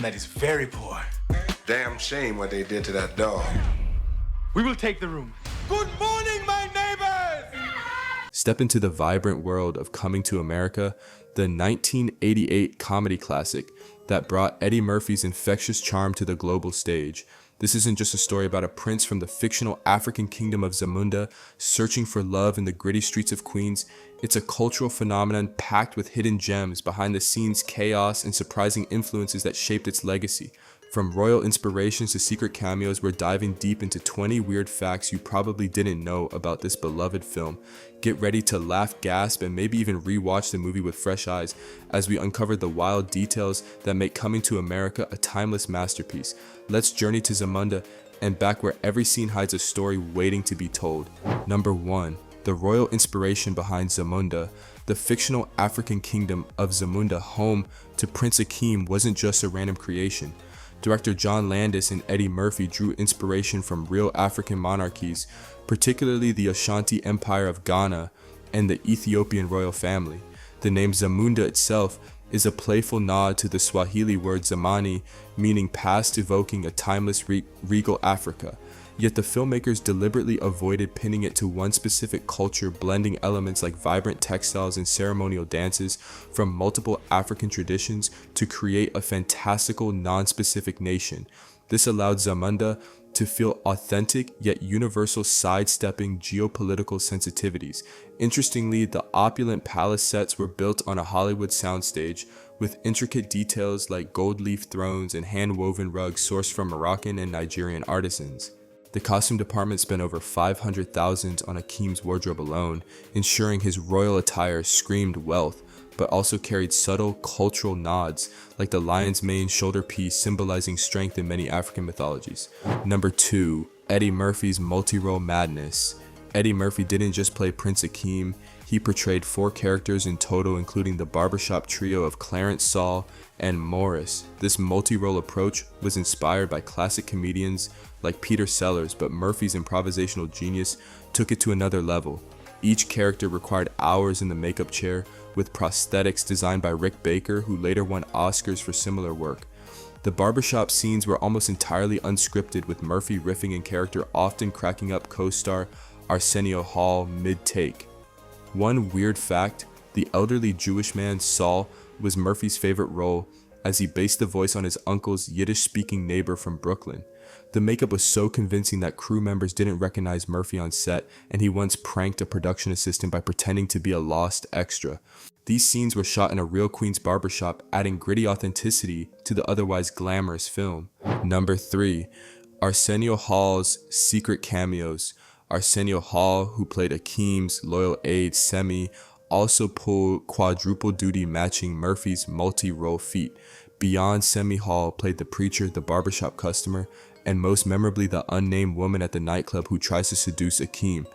that is very poor. Damn shame what they did to that dog. We will take the room. Good morning, my neighbors! Step into the vibrant world of Coming to America, the 1988 comedy classic that brought Eddie Murphy's infectious charm to the global stage. This isn't just a story about a prince from the fictional African kingdom of Zamunda searching for love in the gritty streets of Queens. It's a cultural phenomenon packed with hidden gems, behind the scenes chaos, and surprising influences that shaped its legacy. From royal inspirations to secret cameos, we're diving deep into 20 weird facts you probably didn't know about this beloved film. Get ready to laugh, gasp, and maybe even rewatch the movie with fresh eyes as we uncover the wild details that make Coming to America a timeless masterpiece. Let's journey to Zamunda and back where every scene hides a story waiting to be told. Number 1. The royal inspiration behind Zamunda. The fictional African kingdom of Zamunda, home to Prince Akeem, wasn't just a random creation. Director John Landis and Eddie Murphy drew inspiration from real African monarchies, particularly the Ashanti Empire of Ghana and the Ethiopian royal family. The name Zamunda itself is a playful nod to the Swahili word zamani, meaning past, evoking a timeless regal Africa. Yet the filmmakers deliberately avoided pinning it to one specific culture, blending elements like vibrant textiles and ceremonial dances from multiple African traditions to create a fantastical, non-specific nation. This allowed Zamunda to feel authentic yet universal, sidestepping geopolitical sensitivities. Interestingly, the opulent palace sets were built on a Hollywood soundstage, with intricate details like gold leaf thrones and hand-woven rugs sourced from Moroccan and Nigerian artisans. The costume department spent over $500,000 on Akeem's wardrobe alone, ensuring his royal attire screamed wealth, but also carried subtle cultural nods, like the lion's mane shoulder piece symbolizing strength in many African mythologies. Number 2. Eddie Murphy's multi-role madness. Eddie Murphy didn't just play Prince Akeem, he portrayed 4 characters in total, including the barbershop trio of Clarence Saul and Morris. This multi-role approach was inspired by classic comedians like Peter Sellers, but Murphy's improvisational genius took it to another level. Each character required hours in the makeup chair, with prosthetics designed by Rick Baker, who later won Oscars for similar work. The barbershop scenes were almost entirely unscripted, with Murphy riffing in character, often cracking up co-star Arsenio Hall mid-take. One weird fact, the elderly Jewish man Saul was Murphy's favorite role, as he based the voice on his uncle's Yiddish-speaking neighbor from Brooklyn. The makeup was so convincing that crew members didn't recognize Murphy on set, and he once pranked a production assistant by pretending to be a lost extra. These scenes were shot in a real Queens barbershop, adding gritty authenticity to the otherwise glamorous film. Number 3. Arsenio Hall's secret cameos. Arsenio Hall, who played Akeem's loyal aide Semi, also pulled quadruple duty, matching Murphy's multi-role feat. Beyond Semi, Hall played the preacher, the barbershop customer, and most memorably the unnamed woman at the nightclub who tries to seduce Akeem.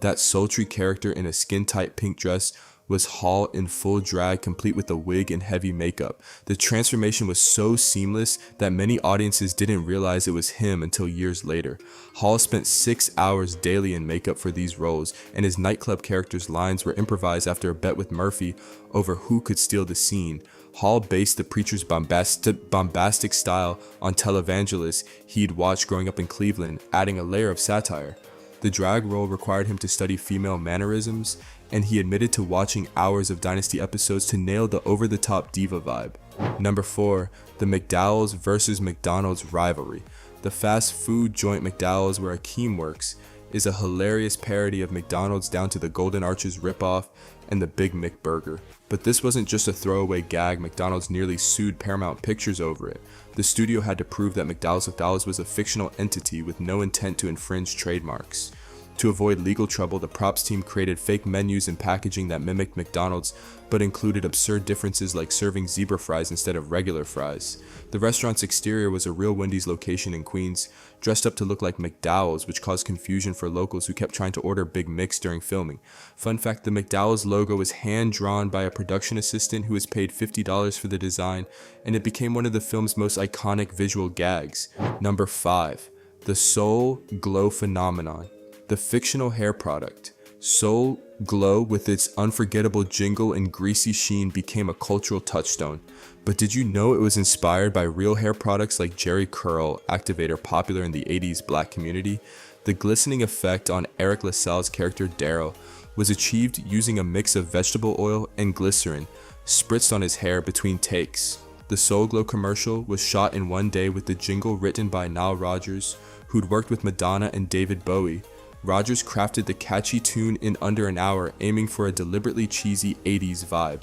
That sultry character in a skin-tight pink dress was Hall in full drag, complete with a wig and heavy makeup. The transformation was so seamless that many audiences didn't realize it was him until years later. Hall spent 6 hours daily in makeup for these roles, and his nightclub character's lines were improvised after a bet with Murphy over who could steal the scene. Hall based the preacher's bombastic style on televangelists he'd watched growing up in Cleveland, adding a layer of satire. The drag role required him to study female mannerisms, and he admitted to watching hours of Dynasty episodes to nail the over-the-top diva vibe. Number 4. The McDowds versus McDonald's rivalry. The fast food joint McDowds, where Akeem works, is a hilarious parody of McDonald's down to the Golden Arches ripoff and the Big McBurger. But this wasn't just a throwaway gag. McDonald's nearly sued Paramount Pictures over it. The studio had to prove that McDowell's was a fictional entity with no intent to infringe trademarks. To avoid legal trouble, the props team created fake menus and packaging that mimicked McDonald's, but included absurd differences like serving zebra fries instead of regular fries. The restaurant's exterior was a real Wendy's location in Queens, dressed up to look like McDowell's, which caused confusion for locals who kept trying to order Big Mix during filming. Fun fact, the McDowell's logo was hand-drawn by a production assistant who was paid $50 for the design, and it became one of the film's most iconic visual gags. Number 5. The Soul Glow Phenomenon. The fictional hair product, Soul Glow, with its unforgettable jingle and greasy sheen, became a cultural touchstone. But did you know it was inspired by real hair products like Jerry Curl Activator, popular in the 80s black community? The glistening effect on Eric LaSalle's character Daryl was achieved using a mix of vegetable oil and glycerin spritzed on his hair between takes. The Soul Glow commercial was shot in one day with the jingle written by Nile Rodgers, who'd worked with Madonna and David Bowie. Rodgers crafted the catchy tune in under an hour, aiming for a deliberately cheesy 80s vibe.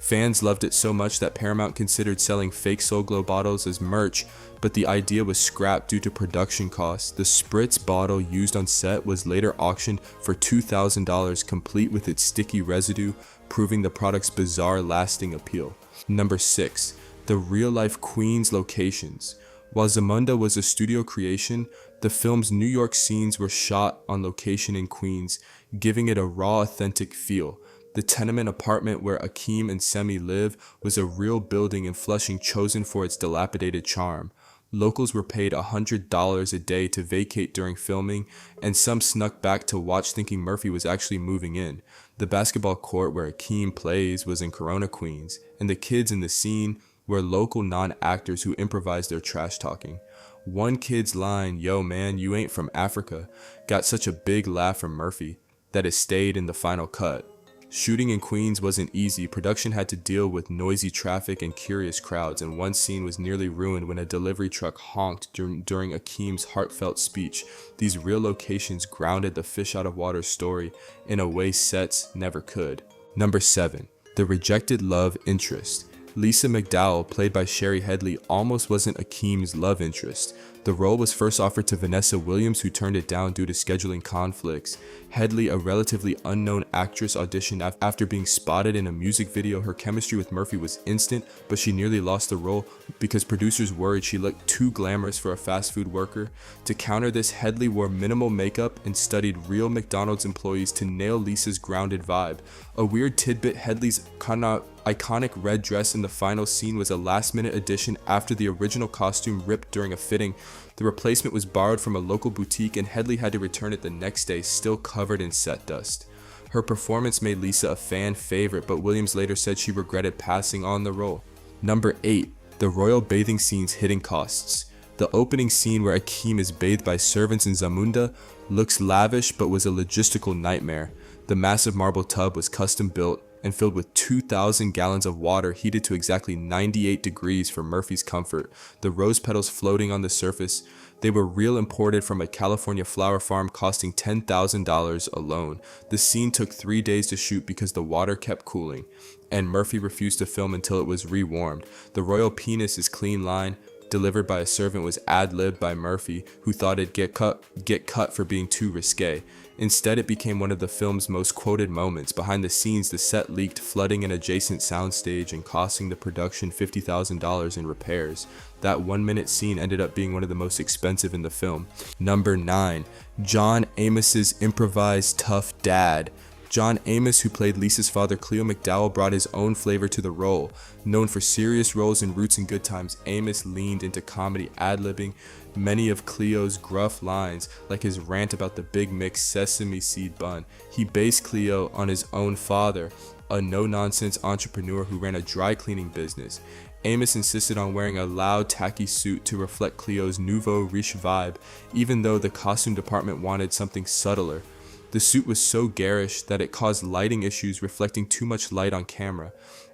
Fans loved it so much that Paramount considered selling fake Soul Glow bottles as merch, but the idea was scrapped due to production costs. The spritz bottle used on set was later auctioned for $2,000, complete with its sticky residue, proving the product's bizarre lasting appeal. Number 6. The real-life Queens locations. While Zamunda was a studio creation, the film's New York scenes were shot on location in Queens, giving it a raw, authentic feel. The tenement apartment where Akeem and Semi live was a real building in Flushing chosen for its dilapidated charm. Locals were paid $100 a day to vacate during filming, and some snuck back to watch thinking Murphy was actually moving in. The basketball court where Akeem plays was in Corona, Queens, and the kids in the scene were local non-actors who improvised their trash talking. One kid's line, "Yo man, you ain't from Africa," got such a big laugh from Murphy that it stayed in the final cut. Shooting in Queens wasn't easy. Production had to deal with noisy traffic and curious crowds, and one scene was nearly ruined when a delivery truck honked during Akeem's heartfelt speech. These real locations grounded the fish out of water story in a way sets never could. Number 7. The rejected love interest. Lisa McDowell, played by Sherry Headley, almost wasn't Akeem's love interest. The role was first offered to Vanessa Williams, who turned it down due to scheduling conflicts. Headley, a relatively unknown actress, auditioned after being spotted in a music video. Her chemistry with Murphy was instant, but she nearly lost the role because producers worried she looked too glamorous for a fast food worker. To counter this, Headley wore minimal makeup and studied real McDonald's employees to nail Lisa's grounded vibe. A weird tidbit, Headley's iconic red dress in the final scene was a last-minute addition after the original costume ripped during a fitting. The replacement was borrowed from a local boutique, and Headley had to return it the next day, still covered in set dust. Her performance made Lisa a fan favorite, but Williams later said she regretted passing on the role. Number 8. The royal bathing scene's hidden costs. The opening scene where Akeem is bathed by servants in Zamunda looks lavish but was a logistical nightmare. The massive marble tub was custom built and filled with 2,000 gallons of water heated to exactly 98 degrees for Murphy's comfort. The rose petals floating on the surface, they were real, imported from a California flower farm, costing $10,000 alone. The scene took 3 days to shoot because the water kept cooling, and Murphy refused to film until it was rewarmed. The royal penis is clean line, delivered by a servant, was ad-libbed by Murphy, who thought it'd get cut for being too risque. Instead, it became one of the film's most quoted moments. Behind the scenes, the set leaked, flooding an adjacent soundstage and costing the production $50,000 in repairs. That 1-minute scene ended up being one of the most expensive in the film. Number 9. John Amos's improvised tough dad. John Amos, who played Lisa's father Cleo McDowell, brought his own flavor to the role. Known for serious roles in Roots and Good Times, Amos leaned into comedy, ad-libbing many of Cleo's gruff lines, like his rant about the Big Mix sesame seed bun. He based Cleo on his own father, a no-nonsense entrepreneur who ran a dry cleaning business. Amos insisted on wearing a loud, tacky suit to reflect Cleo's nouveau riche vibe, even though the costume department wanted something subtler. The suit was so garish that it caused lighting issues, reflecting too much light on camera.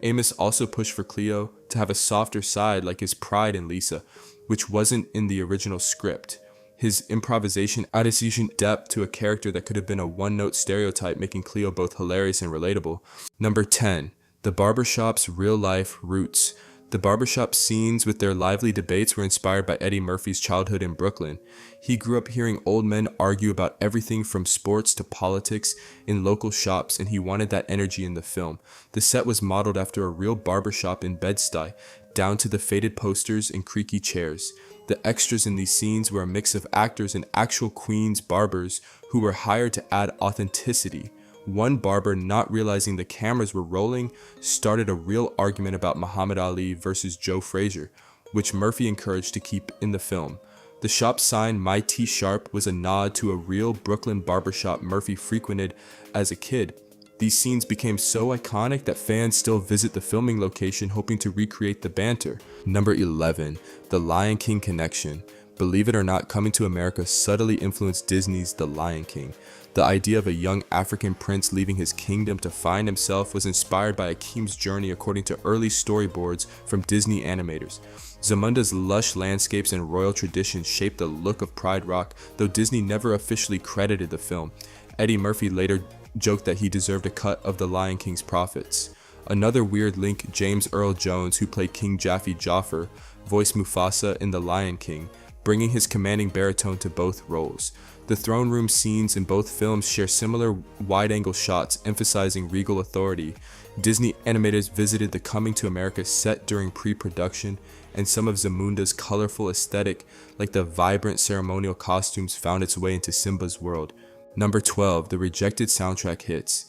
Amos also pushed for Cleo to have a softer side like his pride in Lisa, which wasn't in the original script. His improvisation added sufficient depth to a character that could have been a one-note stereotype, making Cleo both hilarious and relatable. Number 10. The Barbershop's real-life roots. The barbershop scenes with their lively debates were inspired by Eddie Murphy's childhood in Brooklyn. He grew up hearing old men argue about everything from sports to politics in local shops, and he wanted that energy in the film. The set was modeled after a real barbershop in Bed-Stuy, down to the faded posters and creaky chairs. The extras in these scenes were a mix of actors and actual Queens barbers who were hired to add authenticity. One barber, not realizing the cameras were rolling, started a real argument about Muhammad Ali versus Joe Frazier, which Murphy encouraged to keep in the film. The shop sign My T Sharp was a nod to a real Brooklyn barbershop Murphy frequented as a kid. These scenes became so iconic that fans still visit the filming location hoping to recreate the banter. Number 11, The Lion King Connection. Believe it or not, Coming to America subtly influenced Disney's The Lion King. The idea of a young African prince leaving his kingdom to find himself was inspired by Akeem's journey according to early storyboards from Disney animators. Zamunda's lush landscapes and royal traditions shaped the look of Pride Rock, though Disney never officially credited the film. Eddie Murphy later joked that he deserved a cut of The Lion King's profits. Another weird link, James Earl Jones, who played King Jaffe Joffer, voiced Mufasa in The Lion King, bringing his commanding baritone to both roles. The throne room scenes in both films share similar wide-angle shots emphasizing regal authority. Disney animators visited the Coming to America set during pre-production, and some of Zamunda's colorful aesthetic, like the vibrant ceremonial costumes, found its way into Simba's world. Number 12, The Rejected Soundtrack Hits.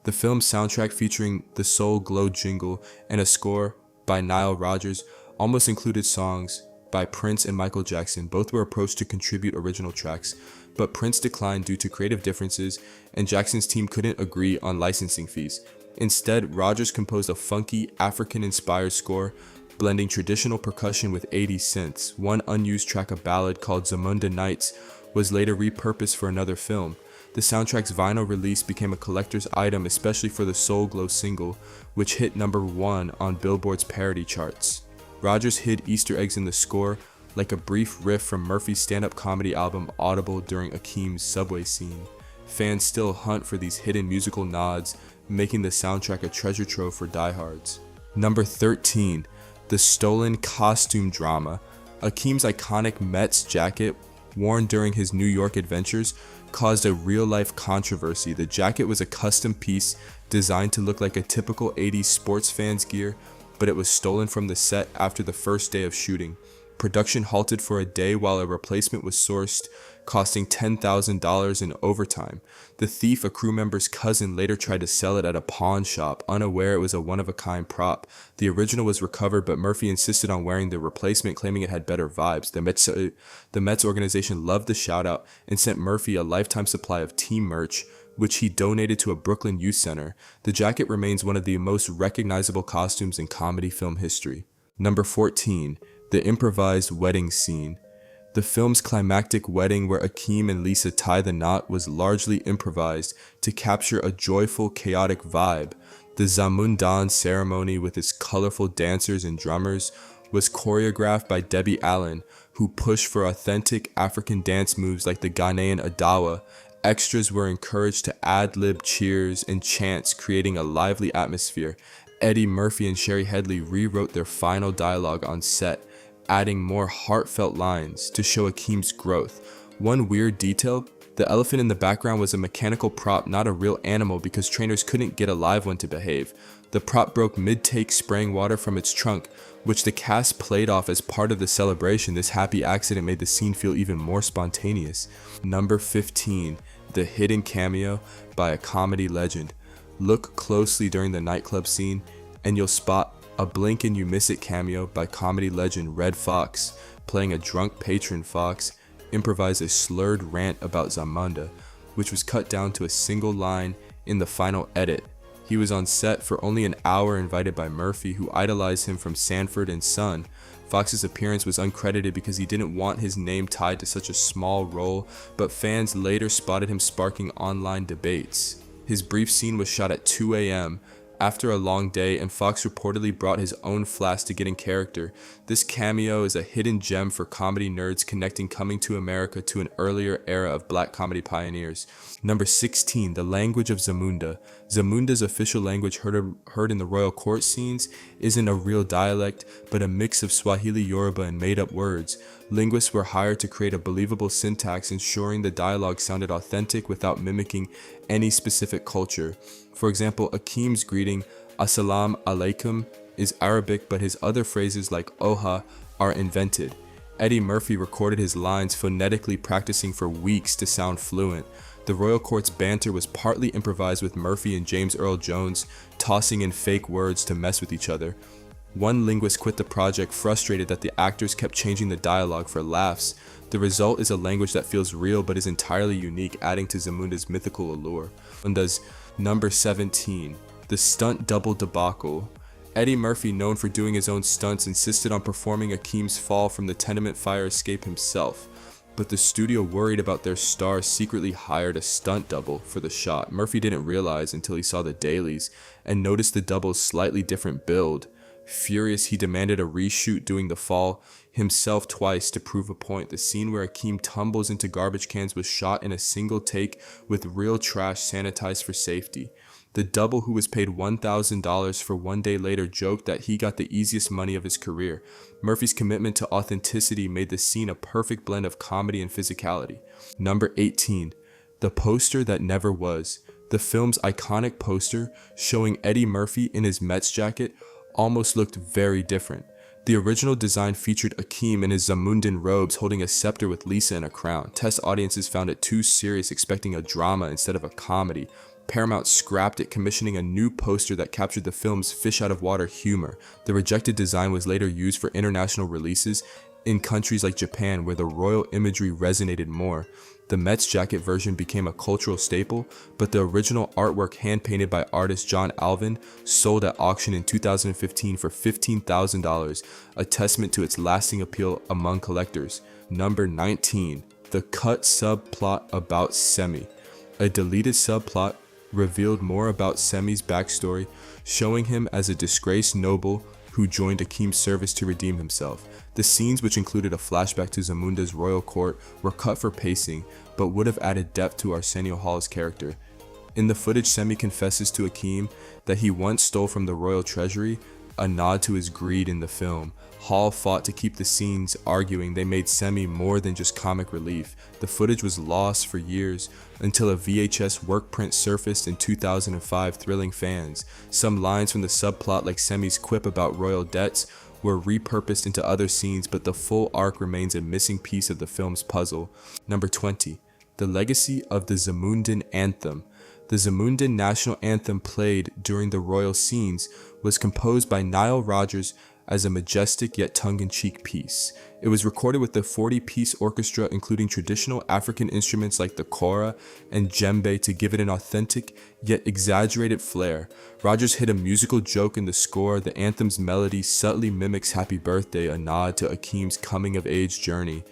The film's soundtrack, featuring the Soul Glow jingle and a score by Nile Rodgers, almost included songs by Prince and Michael Jackson. Both were approached to contribute original tracks, but Prince declined due to creative differences, and Jackson's team couldn't agree on licensing fees. Instead, Rodgers composed a funky, African-inspired score, blending traditional percussion with 80s synths. One unused track, a ballad called Zamunda Nights, was later repurposed for another film. The soundtrack's vinyl release became a collector's item, especially for the Soul Glow single, which hit number 1 on Billboard's parody charts. Rodgers hid Easter eggs in the score, like a brief riff from Murphy's stand-up comedy album audible during Akeem's subway scene. Fans still hunt for these hidden musical nods, making the soundtrack a treasure trove for diehards. Number 13, The Stolen Costume Drama. Akeem's iconic Mets jacket, worn during his New York adventures, caused a real-life controversy. The jacket was a custom piece designed to look like a typical 80s sports fan's gear, but it was stolen from the set after the first day of shooting. Production halted for a day while a replacement was sourced, costing $10,000 in overtime. The thief, a crew member's cousin, later tried to sell it at a pawn shop, unaware it was a one-of-a-kind prop. The original was recovered, but Murphy insisted on wearing the replacement, claiming it had better vibes. The Mets organization loved the shout-out and sent Murphy a lifetime supply of team merch, which he donated to a Brooklyn youth center. The jacket remains one of the most recognizable costumes in comedy film history. Number 14, The Improvised Wedding Scene. The film's climactic wedding, where Akeem and Lisa tie the knot, was largely improvised to capture a joyful, chaotic vibe. The Zamund ceremony, with its colorful dancers and drummers, was choreographed by Debbie Allen, who pushed for authentic African dance moves like the Ghanaian Adawa. Extras were encouraged to ad-lib cheers and chants, creating a lively atmosphere. Eddie Murphy and Sherry Headley rewrote their final dialogue on set, adding more heartfelt lines to show Akeem's growth. One weird detail, the elephant in the background was a mechanical prop, not a real animal, because trainers couldn't get a live one to behave. The prop broke mid-take, spraying water from its trunk, which the cast played off as part of the celebration. This happy accident made the scene feel even more spontaneous. Number 15, The Hidden Cameo by a comedy legend. Look closely during the nightclub scene, and you'll spot a blink and you miss it cameo by comedy legend Red Fox. Playing a drunk patron, Fox improvised a slurred rant about Zamunda, which was cut down to a single line in the final edit. He was on set for only an hour, invited by Murphy, who idolized him from Sanford and Son. Fox's appearance was uncredited because he didn't want his name tied to such a small role, but fans later spotted him sparking online debates. His brief scene was shot at 2 a.m. after a long day, and Fox reportedly brought his own flask to get in character. This cameo is a hidden gem for comedy nerds, connecting Coming to America to an earlier era of black comedy pioneers. Number 16, The Language of Zamunda. Zamunda's official language, heard in the royal court scenes, isn't a real dialect, but a mix of Swahili, Yoruba, and made-up words. Linguists were hired to create a believable syntax, ensuring the dialogue sounded authentic without mimicking any specific culture. For example, Akeem's greeting, Assalamu alaikum, is Arabic, but his other phrases like Oha are invented. Eddie Murphy recorded his lines phonetically, practicing for weeks to sound fluent. The royal court's banter was partly improvised, with Murphy and James Earl Jones tossing in fake words to mess with each other. One linguist quit the project, frustrated that the actors kept changing the dialogue for laughs. The result is a language that feels real but is entirely unique, adding to Zamunda's mythical allure. Number 17. The Stunt Double Debacle. Eddie Murphy, known for doing his own stunts, insisted on performing Akeem's fall from the tenement fire escape himself. But the studio, worried about their star, secretly hired a stunt double for the shot. Murphy didn't realize until he saw the dailies and noticed the double's slightly different build. Furious, he demanded a reshoot, doing the fall himself twice to prove a point. The scene where Akeem tumbles into garbage cans was shot in a single take with real trash sanitized for safety. The double, who was paid $1,000 for one day later, joked that he got the easiest money of his career. Murphy's commitment to authenticity made the scene a perfect blend of comedy and physicality. Number 18. The Poster That Never Was. The film's iconic poster, showing Eddie Murphy in his Mets jacket, almost looked very different. The original design featured Akeem in his Zamundan robes holding a scepter with Lisa in a crown. Test audiences found it too serious, expecting a drama instead of a comedy. Paramount scrapped it, commissioning a new poster that captured the film's fish-out-of-water humor. The rejected design was later used for international releases in countries like Japan, where the royal imagery resonated more. The Mets jacket version became a cultural staple, but the original artwork, hand-painted by artist John Alvin, sold at auction in 2015 for $15,000, a testament to its lasting appeal among collectors. Number 19. The cut subplot about Semi. A deleted subplot revealed more about Semi's backstory, showing him as a disgraced noble who joined Akeem's service to redeem himself. The scenes, which included a flashback to Zamunda's royal court, were cut for pacing, but would have added depth to Arsenio Hall's character. In the footage, Semi confesses to Akeem that he once stole from the royal treasury, a nod to his greed in the film. Hall fought to keep the scenes, arguing they made Semi more than just comic relief. The footage was lost for years until a VHS work print surfaced in 2005, thrilling fans. Some lines from the subplot, like Semi's quip about royal debts, were repurposed into other scenes, but the full arc remains a missing piece of the film's puzzle. Number 20. The Legacy of the Zamundan Anthem. The Zamundan national anthem, played during the royal scenes, was composed by Nile Rodgers as a majestic yet tongue-in-cheek piece. It was recorded with a 40-piece orchestra, including traditional African instruments like the kora and djembe, to give it an authentic yet exaggerated flair. Rodgers hit a musical joke in the score. The anthem's melody subtly mimics Happy Birthday, a nod to Akeem's coming-of-age journey.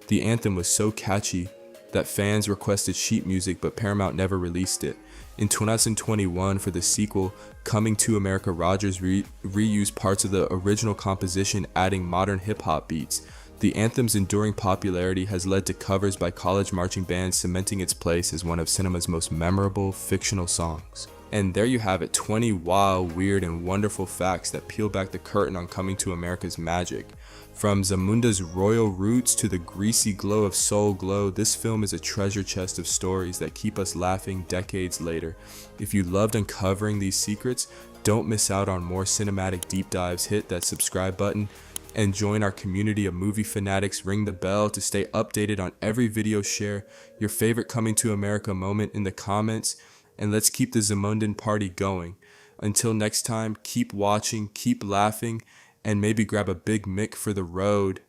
The anthem was so catchy that fans requested sheet music, but Paramount never released it. In 2021, for the sequel, Coming to America, Rodgers reused parts of the original composition, adding modern hip-hop beats. The anthem's enduring popularity has led to covers by college marching bands, cementing its place as one of cinema's most memorable fictional songs. And there you have it, 20 wild, weird, and wonderful facts that peel back the curtain on Coming to America's magic. From Zamunda's royal roots to the greasy glow of Soul Glow, this film is a treasure chest of stories that keep us laughing decades later. If you loved uncovering these secrets, don't miss out on more cinematic deep dives. Hit that subscribe button and join our community of movie fanatics. Ring the bell to stay updated on every video. Share your favorite Coming to America moment in the comments, and let's keep the Zamundan party going. Until next time, keep watching, keep laughing, and maybe grab a Big Mick for the road.